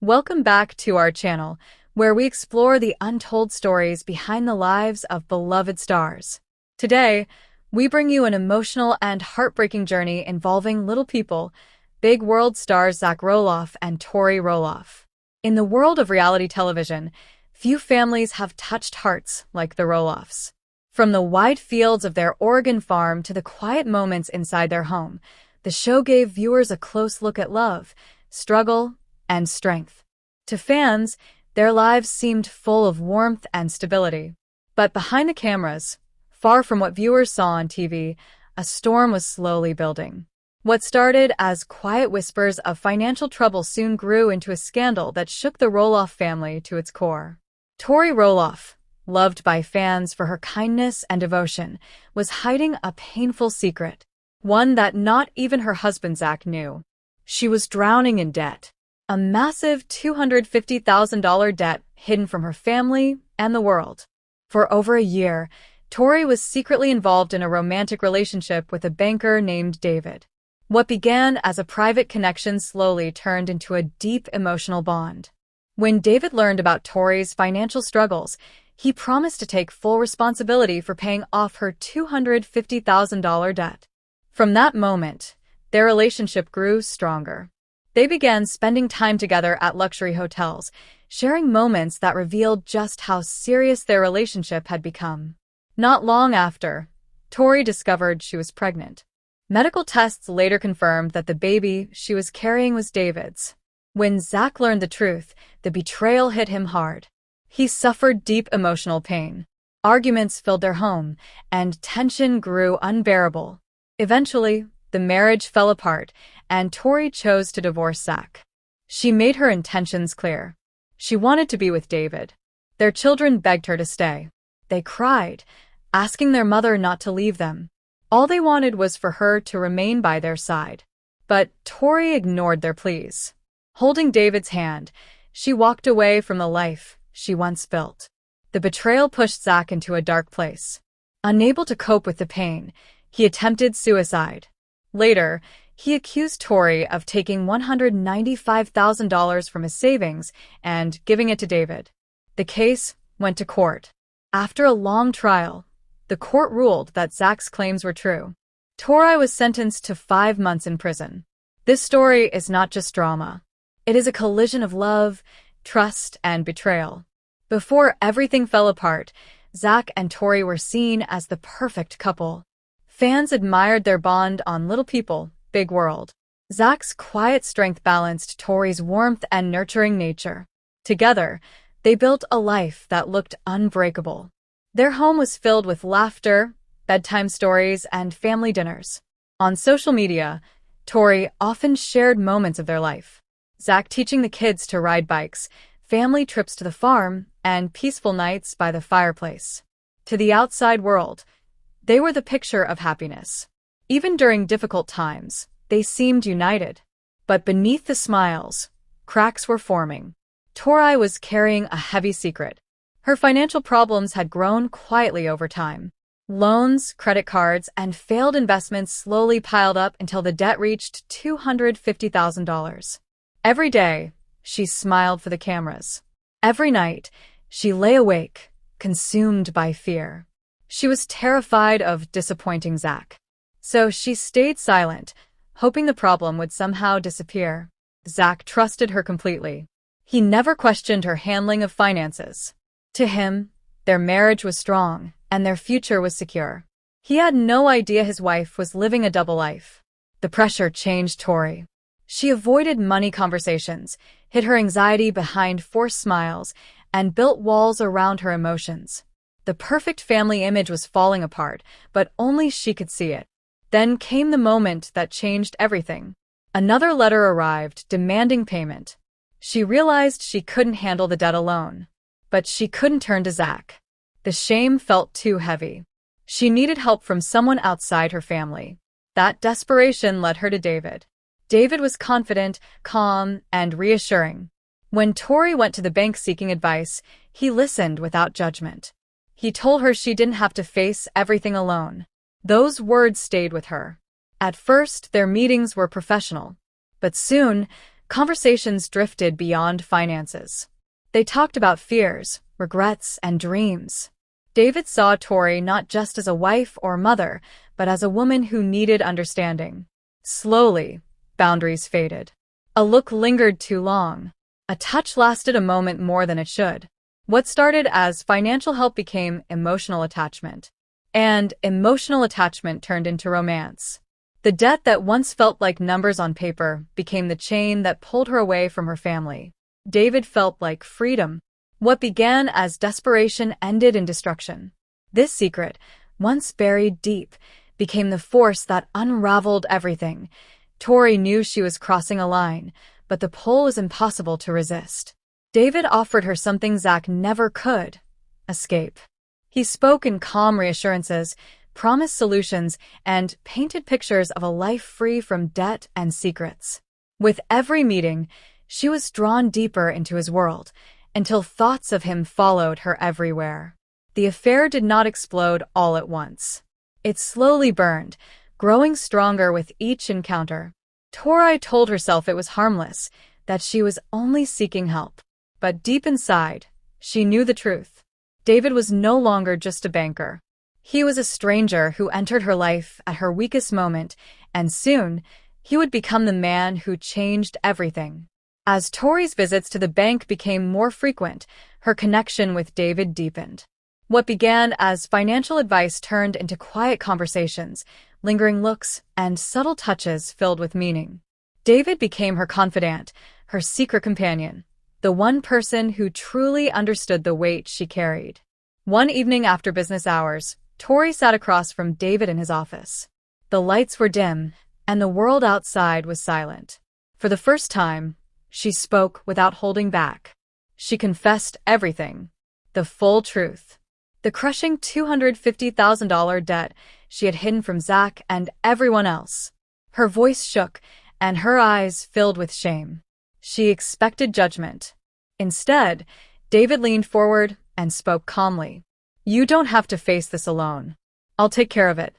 Welcome back to our channel, where we explore the untold stories behind the lives of beloved stars. Today, we bring you an emotional and heartbreaking journey involving little people, big world stars Tori Roloff and Tori Roloff. In the world of reality television, few families have touched hearts like the Roloffs. From the wide fields of their Oregon farm to the quiet moments inside their home, the show gave viewers a close look at love, struggle, and strength. To fans, their lives seemed full of warmth and stability. But behind the cameras, far from what viewers saw on TV, a storm was slowly building. What started as quiet whispers of financial trouble soon grew into a scandal that shook the Roloff family to its core. Tori Roloff, loved by fans for her kindness and devotion, was hiding a painful secret, one that not even her husband Zach knew. She was drowning in debt. A massive $250,000 debt hidden from her family and the world. For over a year, Tori was secretly involved in a romantic relationship with a banker named David. What began as a private connection slowly turned into a deep emotional bond. When David learned about Tori's financial struggles, he promised to take full responsibility for paying off her $250,000 debt. From that moment, their relationship grew stronger. They began spending time together at luxury hotels, sharing moments that revealed just how serious their relationship had become. Not long after, Tori discovered she was pregnant. Medical tests later confirmed that the baby she was carrying was David's. When Zach learned the truth, the betrayal hit him hard. He suffered deep emotional pain. Arguments filled their home, and tension grew unbearable. Eventually, the marriage fell apart, and Tori chose to divorce Zach. She made her intentions clear. She wanted to be with David. Their children begged her to stay. They cried, asking their mother not to leave them. All they wanted was for her to remain by their side. But Tori ignored their pleas. Holding David's hand, she walked away from the life she once built. The betrayal pushed Zach into a dark place. Unable to cope with the pain, he attempted suicide. Later, he accused Tori of taking $195,000 from his savings and giving it to David. The case went to court. After a long trial, the court ruled that Zach's claims were true. Tori was sentenced to 5 months in prison. This story is not just drama. It is a collision of love, trust, and betrayal. Before everything fell apart, Zach and Tori were seen as the perfect couple. Fans admired their bond on Little People, Big World. Zach's quiet strength balanced Tori's warmth and nurturing nature. Together, they built a life that looked unbreakable. Their home was filled with laughter, bedtime stories, and family dinners. On social media, Tori often shared moments of their life. Zach teaching the kids to ride bikes, family trips to the farm, and peaceful nights by the fireplace. To the outside world, they were the picture of happiness. Even during difficult times, they seemed united. But beneath the smiles, cracks were forming. Tori was carrying a heavy secret. Her financial problems had grown quietly over time. Loans, credit cards, and failed investments slowly piled up until the debt reached $250,000. Every day, she smiled for the cameras. Every night, she lay awake, consumed by fear. She was terrified of disappointing Zach. So she stayed silent, hoping the problem would somehow disappear. Zach trusted her completely. He never questioned her handling of finances. To him, their marriage was strong, and their future was secure. He had no idea his wife was living a double life. The pressure changed Tori. She avoided money conversations, hid her anxiety behind forced smiles, and built walls around her emotions. The perfect family image was falling apart, but only she could see it. Then came the moment that changed everything. Another letter arrived, demanding payment. She realized she couldn't handle the debt alone. But she couldn't turn to Zach. The shame felt too heavy. She needed help from someone outside her family. That desperation led her to David. David was confident, calm, and reassuring. When Tori went to the bank seeking advice, he listened without judgment. He told her she didn't have to face everything alone. Those words stayed with her. At first, their meetings were professional. But soon, Conversations drifted beyond finances. They talked about fears, regrets, and dreams. David saw Tori not just as a wife or mother, but as a woman who needed understanding. Slowly, boundaries faded. A look lingered too long. A touch lasted a moment more than it should. What started as financial help became emotional attachment. And emotional attachment turned into romance. The debt that once felt like numbers on paper became the chain that pulled her away from her family. David felt like freedom. What began as desperation ended in destruction. This secret, once buried deep, became the force that unraveled everything. Tori knew she was crossing a line, but the pull was impossible to resist. David offered her something Zach never could: escape. He spoke in calm reassurances, promised solutions, and painted pictures of a life free from debt and secrets. With every meeting, she was drawn deeper into his world, until thoughts of him followed her everywhere. The affair did not explode all at once. It slowly burned, growing stronger with each encounter. Tori told herself it was harmless, that she was only seeking help. But deep inside, she knew the truth. David was no longer just a banker. He was a stranger who entered her life at her weakest moment, and soon, he would become the man who changed everything. As Tori's visits to the bank became more frequent, her connection with David deepened. What began as financial advice turned into quiet conversations, lingering looks, and subtle touches filled with meaning. David became her confidant, her secret companion, the one person who truly understood the weight she carried. One evening after business hours, Tori sat across from David in his office. The lights were dim, and the world outside was silent. For the first time, she spoke without holding back. She confessed everything, the full truth. The crushing $250,000 debt she had hidden from Zach and everyone else. Her voice shook, and her eyes filled with shame. She expected judgment. Instead, David leaned forward and spoke calmly. "You don't have to face this alone. I'll take care of it."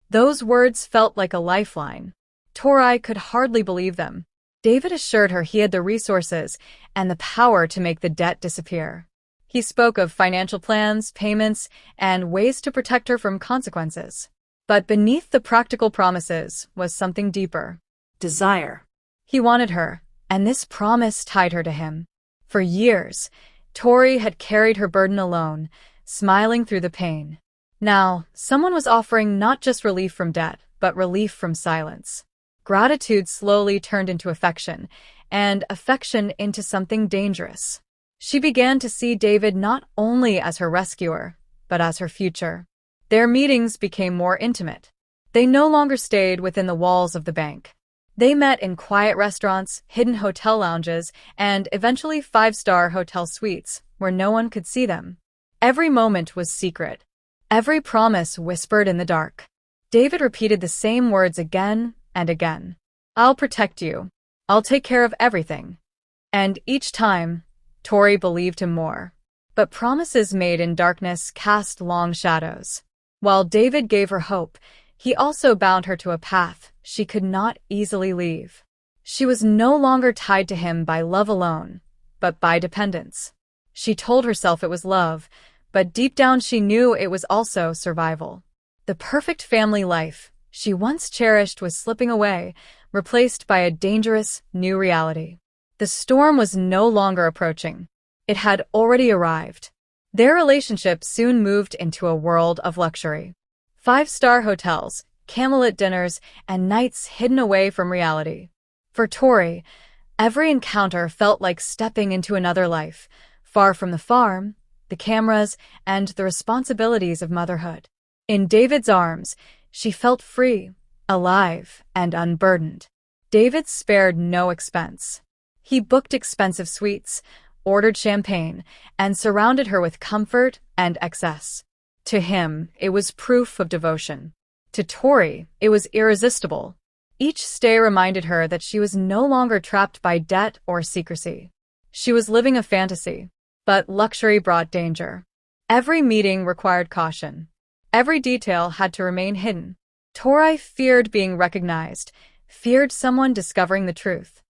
Those words felt like a lifeline. Tori could hardly believe them. David assured her he had the resources and the power to make the debt disappear. He spoke of financial plans, payments, and ways to protect her from consequences. But beneath the practical promises was something deeper: desire. He wanted her, and this promise tied her to him. For years, Tori had carried her burden alone, smiling through the pain. Now, someone was offering not just relief from debt, but relief from silence. Gratitude slowly turned into affection, and affection into something dangerous. She began to see David not only as her rescuer, but as her future. Their meetings became more intimate. They no longer stayed within the walls of the bank. They met in quiet restaurants, hidden hotel lounges, and eventually five-star hotel suites where no one could see them. Every moment was secret. Every promise whispered in the dark. David repeated the same words again and again. "I'll protect you. I'll take care of everything." And each time, Tori believed him more. But promises made in darkness cast long shadows. While David gave her hope, he also bound her to a path she could not easily leave. She was no longer tied to him by love alone, but by dependence. She told herself it was love, but deep down she knew it was also survival. The perfect family life she once cherished was slipping away, replaced by a dangerous new reality. The storm was no longer approaching. It had already arrived. Their relationship soon moved into a world of luxury. Five-star hotels, candlelit dinners, and nights hidden away from reality. For Tori, every encounter felt like stepping into another life, far from the farm, the cameras, and the responsibilities of motherhood. In David's arms, she felt free, alive, and unburdened. David spared no expense. He booked expensive suites, ordered champagne, and surrounded her with comfort and excess. To him, it was proof of devotion. To Tori, it was irresistible. Each stay reminded her that she was no longer trapped by debt or secrecy. She was living a fantasy, but luxury brought danger. Every meeting required caution. Every detail had to remain hidden. Tori feared being recognized, feared someone discovering the truth.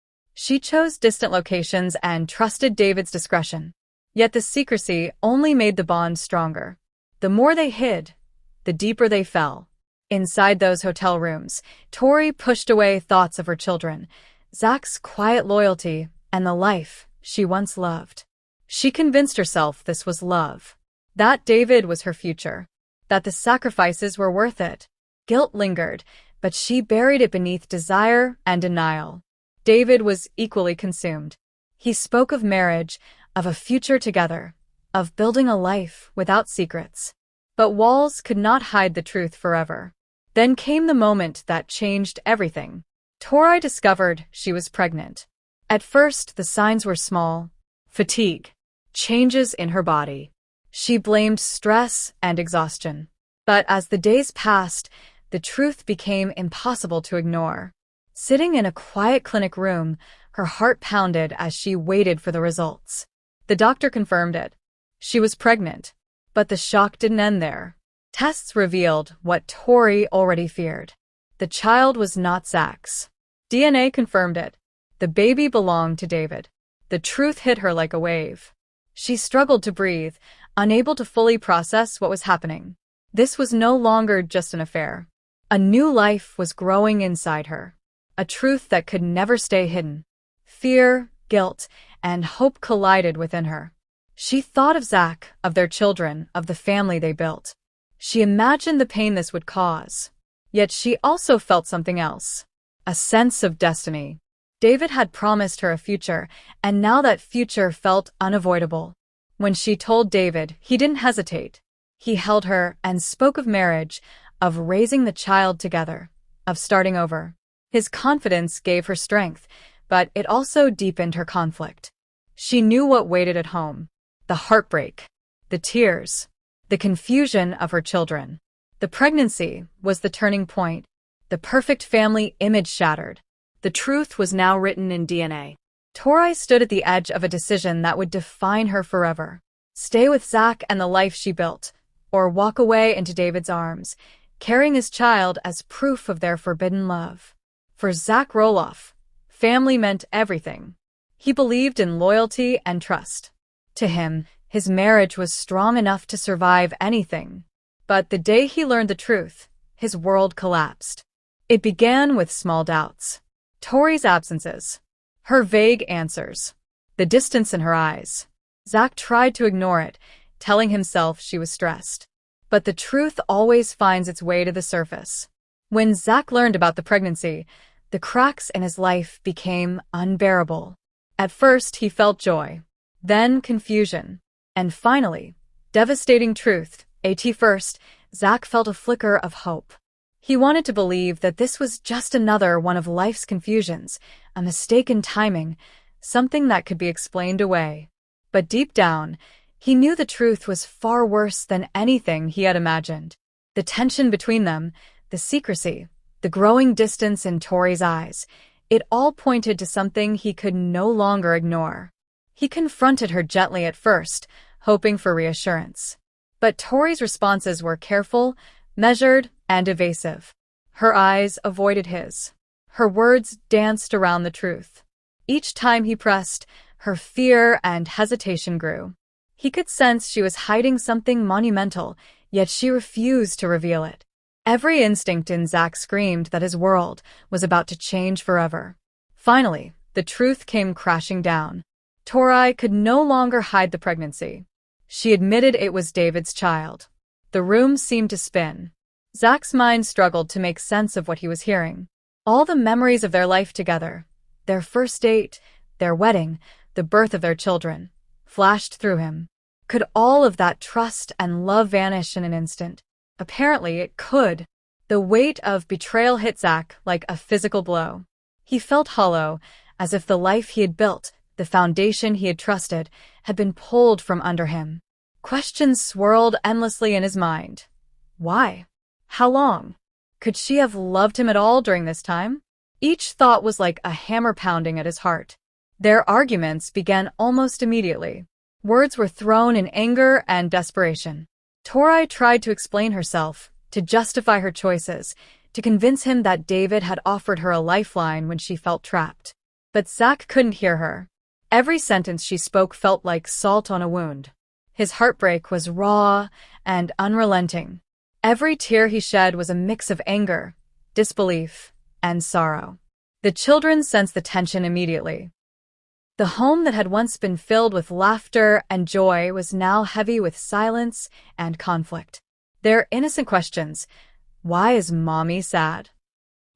She chose distant locations and trusted David's discretion. Yet the secrecy only made the bond stronger. The more they hid, the deeper they fell. Inside those hotel rooms, Tori pushed away thoughts of her children, Zach's quiet loyalty, and the life she once loved. She convinced herself this was love, that David was her future, that the sacrifices were worth it. Guilt lingered, but she buried it beneath desire and denial. David was equally consumed. He spoke of marriage, of a future together, of building a life without secrets. But walls could not hide the truth forever. Then came the moment that changed everything. Tori discovered she was pregnant. At first, the signs were small: fatigue, changes in her body. She blamed stress and exhaustion. But as the days passed, the truth became impossible to ignore. Sitting in a quiet clinic room, her heart pounded as she waited for the results. The doctor confirmed it. She was pregnant. But the shock didn't end there. Tests revealed what Tori already feared. The child was not Zach's. DNA confirmed it. The baby belonged to David. The truth hit her like a wave. She struggled to breathe, unable to fully process what was happening. This was no longer just an affair. A new life was growing inside her. A truth that could never stay hidden. Fear, guilt, and hope collided within her. She thought of Zach, of their children, of the family they built. She imagined the pain this would cause. Yet she also felt something else. A sense of destiny. David had promised her a future, and now that future felt unavoidable. When she told David, he didn't hesitate. He held her and spoke of marriage, of raising the child together, of starting over. His confidence gave her strength, but it also deepened her conflict. She knew what waited at home. The heartbreak, the tears, the confusion of her children. The pregnancy was the turning point. The perfect family image shattered. The truth was now written in DNA. Tori stood at the edge of a decision that would define her forever. Stay with Zach and the life she built, or walk away into David's arms, carrying his child as proof of their forbidden love. For Zach Roloff, family meant everything. He believed in loyalty and trust. To him, his marriage was strong enough to survive anything. But the day he learned the truth, his world collapsed. It began with small doubts. Tori's absences. Her vague answers. The distance in her eyes. Zach tried to ignore it, telling himself she was stressed. But the truth always finds its way to the surface. When Zach learned about the pregnancy, the cracks in his life became unbearable. At first, he felt joy. Then confusion. And finally, devastating truth. First, Zach felt a flicker of hope. He wanted to believe that this was just another one of life's confusions, a mistake in timing, something that could be explained away. But deep down, he knew the truth was far worse than anything he had imagined. The tension between them, the secrecy, the growing distance in Tori's eyes, it all pointed to something he could no longer ignore. He confronted her gently at first, hoping for reassurance. But Tori's responses were careful, measured, and evasive. Her eyes avoided his. Her words danced around the truth. Each time he pressed, her fear and hesitation grew. He could sense she was hiding something monumental, yet she refused to reveal it. Every instinct in Zach screamed that his world was about to change forever. Finally, the truth came crashing down. Tori could no longer hide the pregnancy. She admitted it was David's child. The room seemed to spin. Zach's mind struggled to make sense of what he was hearing. All the memories of their life together, their first date, their wedding, the birth of their children, flashed through him. Could all of that trust and love vanish in an instant? Apparently it could. The weight of betrayal hit Zach like a physical blow. He felt hollow, as if the life he had built, the foundation he had trusted, had been pulled from under him. Questions swirled endlessly in his mind. Why? How long? Could she have loved him at all during this time? Each thought was like a hammer pounding at his heart. Their arguments began almost immediately. Words were thrown in anger and desperation. Tori tried to explain herself, to justify her choices, to convince him that David had offered her a lifeline when she felt trapped. But Zach couldn't hear her. Every sentence she spoke felt like salt on a wound. His heartbreak was raw and unrelenting. Every tear he shed was a mix of anger, disbelief, and sorrow. The children sensed the tension immediately. The home that had once been filled with laughter and joy was now heavy with silence and conflict. Their innocent questions: why is Mommy sad?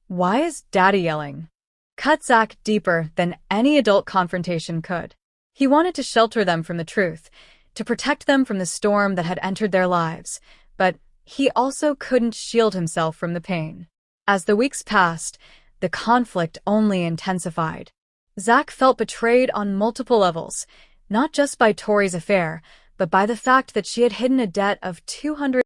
Why is Daddy yelling? Cut Zach deeper than any adult confrontation could. He wanted to shelter them from the truth, to protect them from the storm that had entered their lives, but he also couldn't shield himself from the pain. As the weeks passed, the conflict only intensified. Zach felt betrayed on multiple levels, not just by Tori's affair, but by the fact that she had hidden a debt of $200